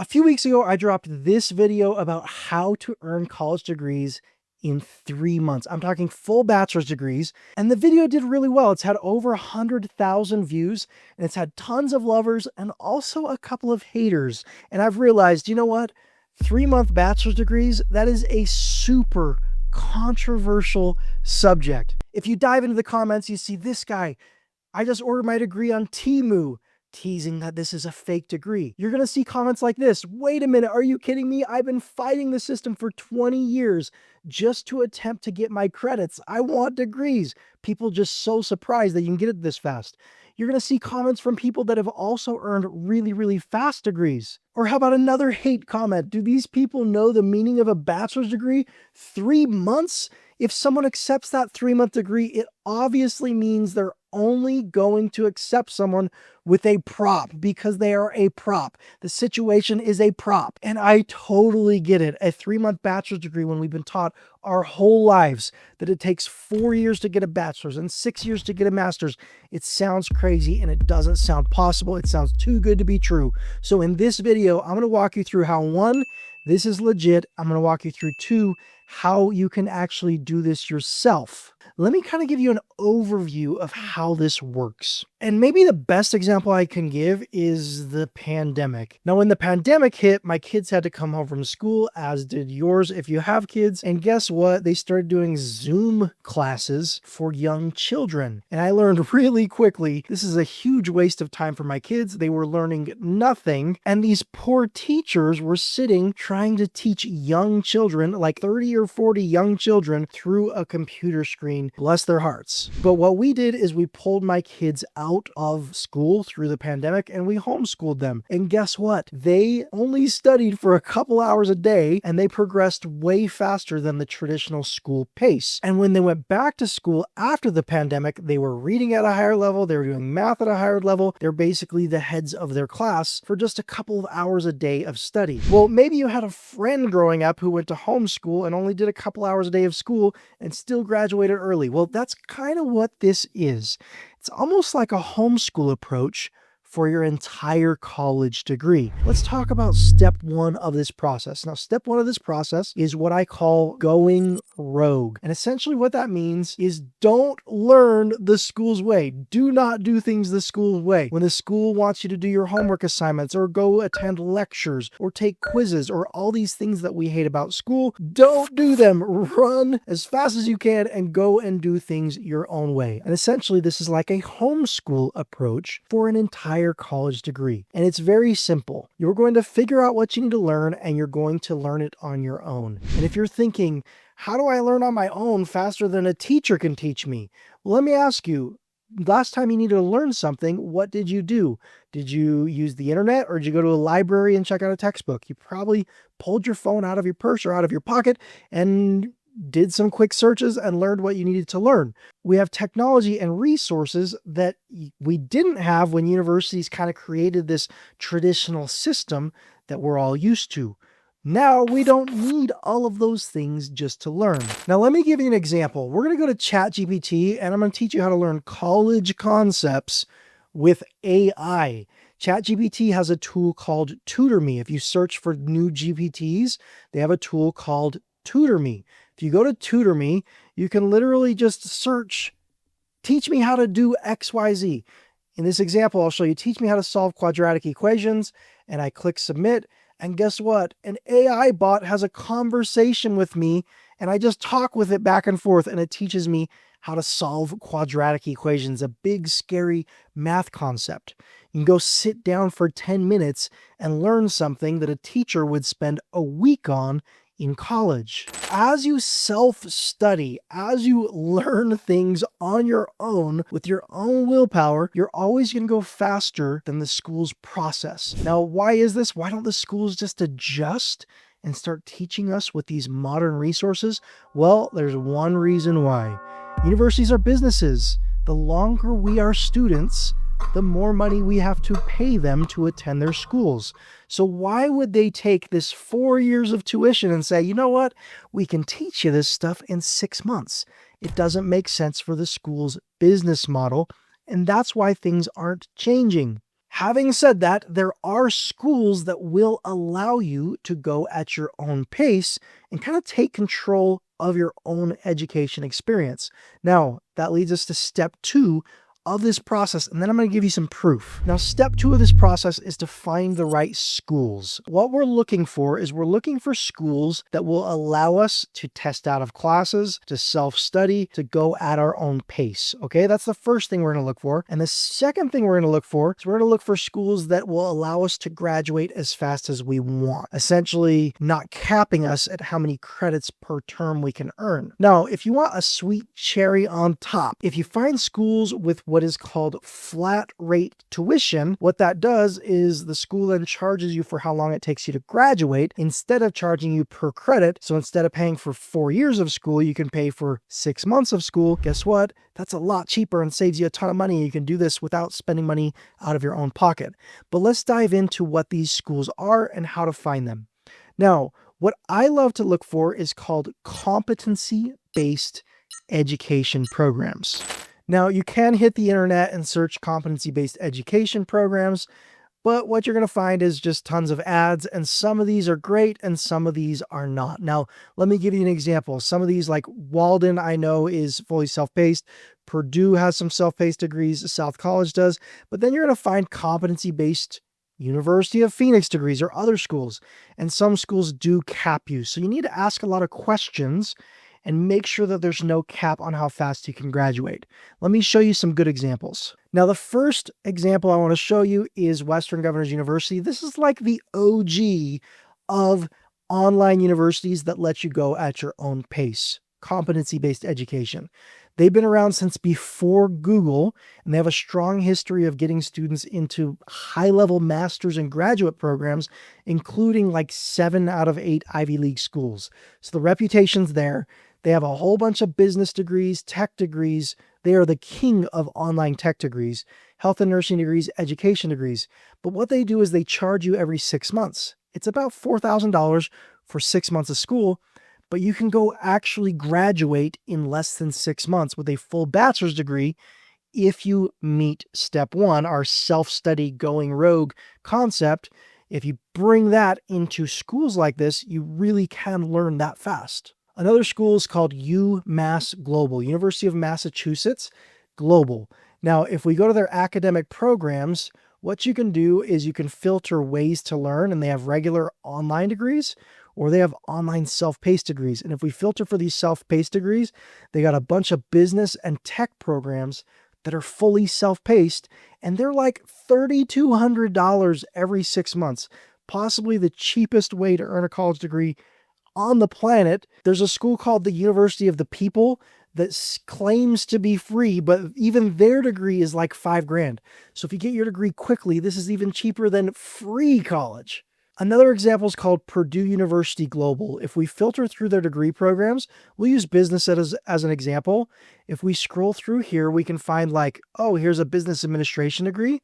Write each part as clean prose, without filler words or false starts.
A few weeks ago, I dropped this video about how to earn college degrees in 3 months. I'm talking full bachelor's degrees, and the video did really well. It's had over 100,000 views, and it's had tons of lovers and also a couple of haters. And I've realized, you know what? 3-month bachelor's degrees, that is a super controversial subject. If you dive into the comments, you see this guy, I just ordered my degree on Temu, teasing that this is a fake degree. You're gonna see comments like this. Wait a minute, are you kidding me? I've been fighting the system for 20 years just to attempt to get my credits. I want degrees. People just so surprised that you can get it this fast. You're gonna see comments from people that have also earned really, really fast degrees. Or how about another hate comment? Do these people know the meaning of a bachelor's degree? 3 months? If someone accepts that 3-month degree, it obviously means they're only going to accept someone with a prop because they are a prop. The situation is a prop. And I totally get it. A 3-month bachelor's degree when we've been taught our whole lives that it takes 4 years to get a bachelor's and 6 years to get a master's. It sounds crazy and it doesn't sound possible. It sounds too good to be true. So in this video, I'm going to walk you through how 1, this is legit. I'm going to walk you through 2, how you can actually do this yourself. Let me kind of give you an overview of how this works. And maybe the best example I can give is the pandemic. Now, when the pandemic hit, my kids had to come home from school, as did yours if you have kids. And guess what? They started doing Zoom classes for young children. And I learned really quickly, this is a huge waste of time for my kids. They were learning nothing. And these poor teachers were sitting trying to teach young children, like 30 or 40 young children, through a computer screen. Bless their hearts. But what we did is we pulled my kids out of school through the pandemic and we homeschooled them. And guess what? They only studied for a couple hours a day and they progressed way faster than the traditional school pace. And when they went back to school after the pandemic, they were reading at a higher level, they were doing math at a higher level. They're basically the heads of their class for just a couple of hours a day of study. Well, maybe you had a friend growing up who went to homeschool and only did a couple hours a day of school and still graduated early. Well, that's kind of what this is. It's almost like a homeschool approach for your entire college degree. Let's talk about step 1 of this process. Now, step 1 of this process is what I call going rogue. And essentially what that means is don't learn the school's way. Do not do things the school's way. When the school wants you to do your homework assignments or go attend lectures or take quizzes or all these things that we hate about school, don't do them. Run as fast as you can and go and do things your own way. And essentially this is like a homeschool approach for an entire college degree. And it's very simple. You're going to figure out what you need to learn and you're going to learn it on your own. And if you're thinking, how do I learn on my own faster than a teacher can teach me? Well, let me ask you, last time you needed to learn something, what did you do? Did you use the internet or did you go to a library and check out a textbook? You probably pulled your phone out of your purse or out of your pocket and did some quick searches and learned what you needed to learn. We have technology and resources that we didn't have when universities kind of created this traditional system that we're all used to. Now we don't need all of those things just to learn. Now let me give you an example. We're going to go to ChatGPT and I'm going to teach you how to learn college concepts with AI. ChatGPT has a tool called TutorMe. If you search for new GPTs, they have a tool called TutorMe. If you go to TutorMe, you can literally just search, teach me how to do XYZ. In this example, I'll show you, teach me how to solve quadratic equations, and I click submit, and guess what? An AI bot has a conversation with me, and I just talk with it back and forth, and it teaches me how to solve quadratic equations, a big, scary math concept. You can go sit down for 10 minutes and learn something that a teacher would spend a week on in college. As you self-study, as you learn things on your own with your own willpower, you're always going to go faster than the school's process. Now, why is this? Why don't the schools just adjust and start teaching us with these modern resources? Well, there's one reason why. Universities are businesses. The longer we are students, the more money we have to pay them to attend their schools. So why would they take this 4 years of tuition and say, you know what, we can teach you this stuff in 6 months? It doesn't make sense for the school's business model, and that's why things aren't changing. Having said that, there are schools that will allow you to go at your own pace and kind of take control of your own education experience. Now, that leads us to step 2 of this process, and then I'm going to give you some proof. Now, step 2 of this process is to find the right schools. What we're looking for is we're looking for schools that will allow us to test out of classes, to self-study, to go at our own pace. Okay, that's the first thing we're going to look for. And the second thing we're going to look for is we're going to look for schools that will allow us to graduate as fast as we want, essentially not capping us at how many credits per term we can earn. Now, if you want a sweet cherry on top, if you find schools with what is called flat rate tuition, what that does is the school then charges you for how long it takes you to graduate instead of charging you per credit. So instead of paying for 4 years of school, you can pay for 6 months of school. Guess what? That's a lot cheaper and saves you a ton of money. You can do this without spending money out of your own pocket. But let's dive into what these schools are and how to find them. Now, what I love to look for is called competency-based education programs. Now, you can hit the internet and search competency-based education programs, but what you're going to find is just tons of ads, and some of these are great and some of these are not. Now, let me give you an example. Some of these, like Walden, I know is fully self-paced. Purdue has some self-paced degrees, South College does, but then you're going to find competency-based University of Phoenix degrees or other schools, and some schools do cap you. So you need to ask a lot of questions and make sure that there's no cap on how fast you can graduate. Let me show you some good examples. Now, the first example I want to show you is Western Governors University. This is like the OG of online universities that let you go at your own pace, competency-based education. They've been around since before Google, and they have a strong history of getting students into high-level master's and graduate programs, including like 7 out of 8 Ivy League schools. So the reputation's there. They have a whole bunch of business degrees, tech degrees. They are the king of online tech degrees, health and nursing degrees, education degrees. But what they do is they charge you every 6 months. It's about $4,000 for 6 months of school, but you can go actually graduate in less than 6 months with a full bachelor's degree if you meet step 1, our self-study going rogue concept. If you bring that into schools like this, you really can learn that fast. Another school is called UMass Global, University of Massachusetts Global. Now, if we go to their academic programs, what you can do is you can filter ways to learn, and they have regular online degrees, or they have online self-paced degrees. And if we filter for these self-paced degrees, they got a bunch of business and tech programs that are fully self-paced, and they're like $3,200 every 6 months, possibly the cheapest way to earn a college degree on the planet. There's a school called the University of the People that claims to be free, but even their degree is like $5,000. So if you get your degree quickly, this is even cheaper than free college. Another example is called Purdue University Global. If we filter through their degree programs, we'll use business as an example. If we scroll through here, we can find like, oh, here's a business administration degree,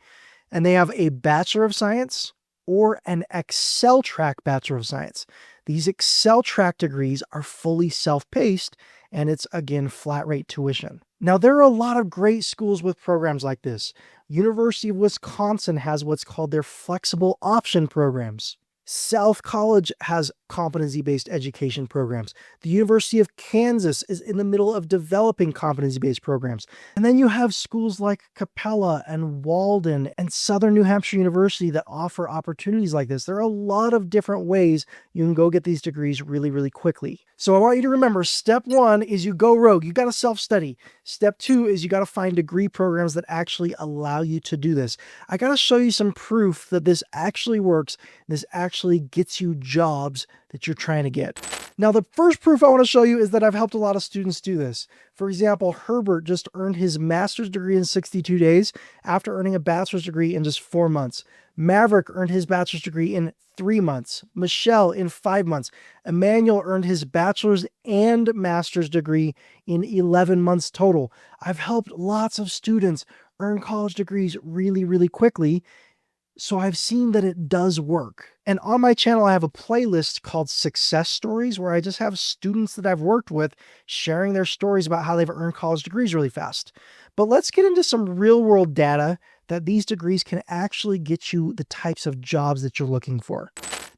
and they have a Bachelor of Science or an Excel track Bachelor of Science. These Excel track degrees are fully self-paced, and it's, again, flat rate tuition. Now, there are a lot of great schools with programs like this. University of Wisconsin has what's called their flexible option programs. South College has competency-based education programs. The University of Kansas is in the middle of developing competency-based programs. And then you have schools like Capella and Walden and Southern New Hampshire University that offer opportunities like this. There are a lot of different ways you can go get these degrees really, really quickly. So I want you to remember, step 1 is you go rogue. You got to self-study. Step 2 is you got to find degree programs that actually allow you to do this. I got to show you some proof that this actually works. This actually gets you jobs that you're trying to get. Now, the first proof I want to show you is that I've helped a lot of students do this. For example, Herbert just earned his master's degree in 62 days after earning a bachelor's degree in just 4 months. Maverick earned his bachelor's degree in 3 months. Michelle in 5 months. Emmanuel earned his bachelor's and master's degree in 11 months total. I've helped lots of students earn college degrees really, really quickly. So I've seen that it does work. And on my channel, I have a playlist called Success Stories, where I just have students that I've worked with sharing their stories about how they've earned college degrees really fast. But let's get into some real world data that these degrees can actually get you the types of jobs that you're looking for.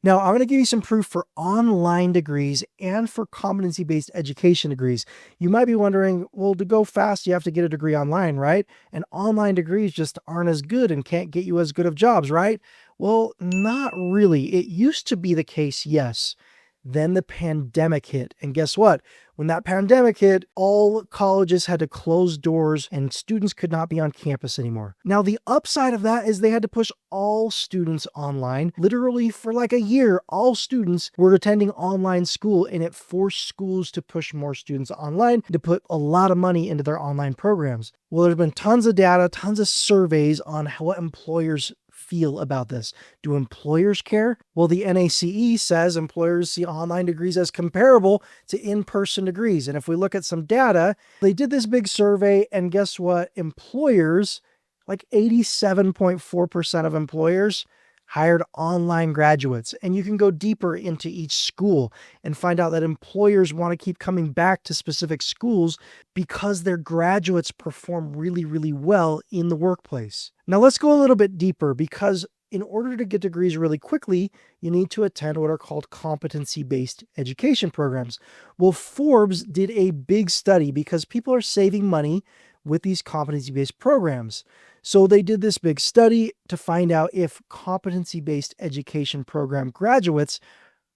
Now, I'm going to give you some proof for online degrees and for competency-based education degrees. You might be wondering, well, to go fast, you have to get a degree online, right? And online degrees just aren't as good and can't get you as good of jobs, right? Well, not really. It used to be the case, yes. Then the pandemic hit. And guess what? When that pandemic hit, all colleges had to close doors and students could not be on campus anymore. Now, the upside of that is they had to push all students online. Literally for like a year, all students were attending online school, and it forced schools to push more students online, to put a lot of money into their online programs. Well, there's been tons of data, tons of surveys on what employers feel about this. Do employers care? Well, the NACE says employers see online degrees as comparable to in-person degrees. And if we look at some data, they did this big survey, and guess what? Employers, like 87.4% of employers, hired online graduates. And you can go deeper into each school and find out that employers want to keep coming back to specific schools because their graduates perform really, really well in the workplace. Now let's go a little bit deeper, because in order to get degrees really quickly, you need to attend what are called competency-based education programs. Well, Forbes did a big study because people are saving money with these competency-based programs. So they did this big study to find out if competency-based education program graduates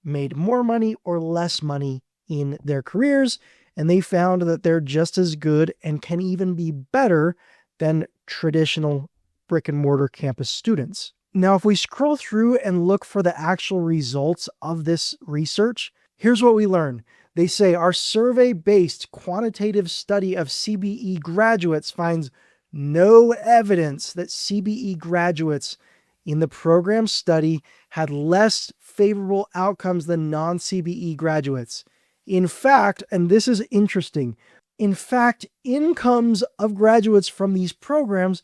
made more money or less money in their careers. And they found that they're just as good and can even be better than traditional brick and mortar campus students. Now, if we scroll through and look for the actual results of this research, here's what we learn. They say our survey-based quantitative study of CBE graduates finds no evidence that CBE graduates in the program study had less favorable outcomes than non-CBE graduates. In fact, and this is interesting, in fact, incomes of graduates from these programs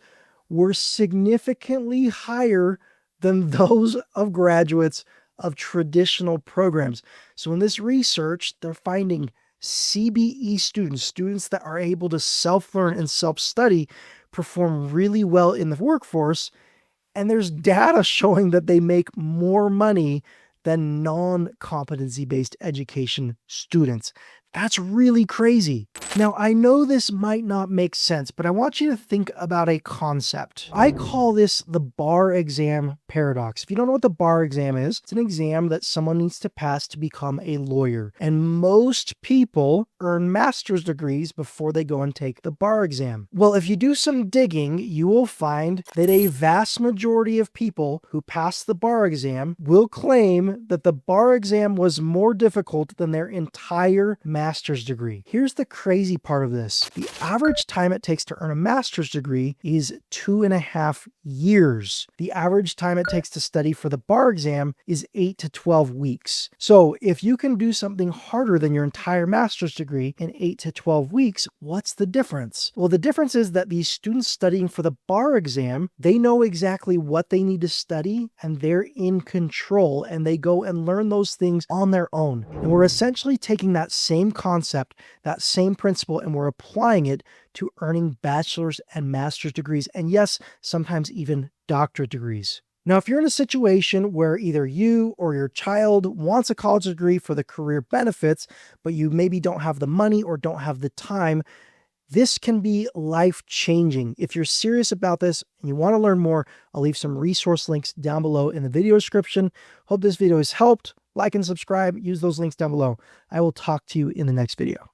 were significantly higher than those of graduates of traditional programs. So in this research, they're finding CBE students that are able to self-learn and self-study, perform really well in the workforce, and there's data showing that they make more money than non-competency-based education students. That's really crazy. Now, I know this might not make sense, but I want you to think about a concept. I call this the bar exam paradox. If you don't know what the bar exam is, it's an exam that someone needs to pass to become a lawyer. And most people earn master's degrees before they go and take the bar exam. Well, if you do some digging, you will find that a vast majority of people who pass the bar exam will claim that the bar exam was more difficult than their entire master's degree. Here's the crazy part of this. The average time it takes to earn a master's degree is 2.5 years. The average time it takes to study for the bar exam is 8 to 12 weeks. So if you can do something harder than your entire master's degree in 8 to 12 weeks, what's the difference? Well, the difference is that these students studying for the bar exam, they know exactly what they need to study, and they're in control, and they go and learn those things on their own. And we're essentially taking that same concept, that same principle, and we're applying it to earning bachelor's and master's degrees, and yes, sometimes even doctorate degrees. Now, if you're in a situation where either you or your child wants a college degree for the career benefits, but you maybe don't have the money or don't have the time, this can be life-changing. If you're serious about this and you want to learn more, I'll leave some resource links down below in the video description. Hope this video has helped. Like and subscribe. Use those links down below. I will talk to you in the next video.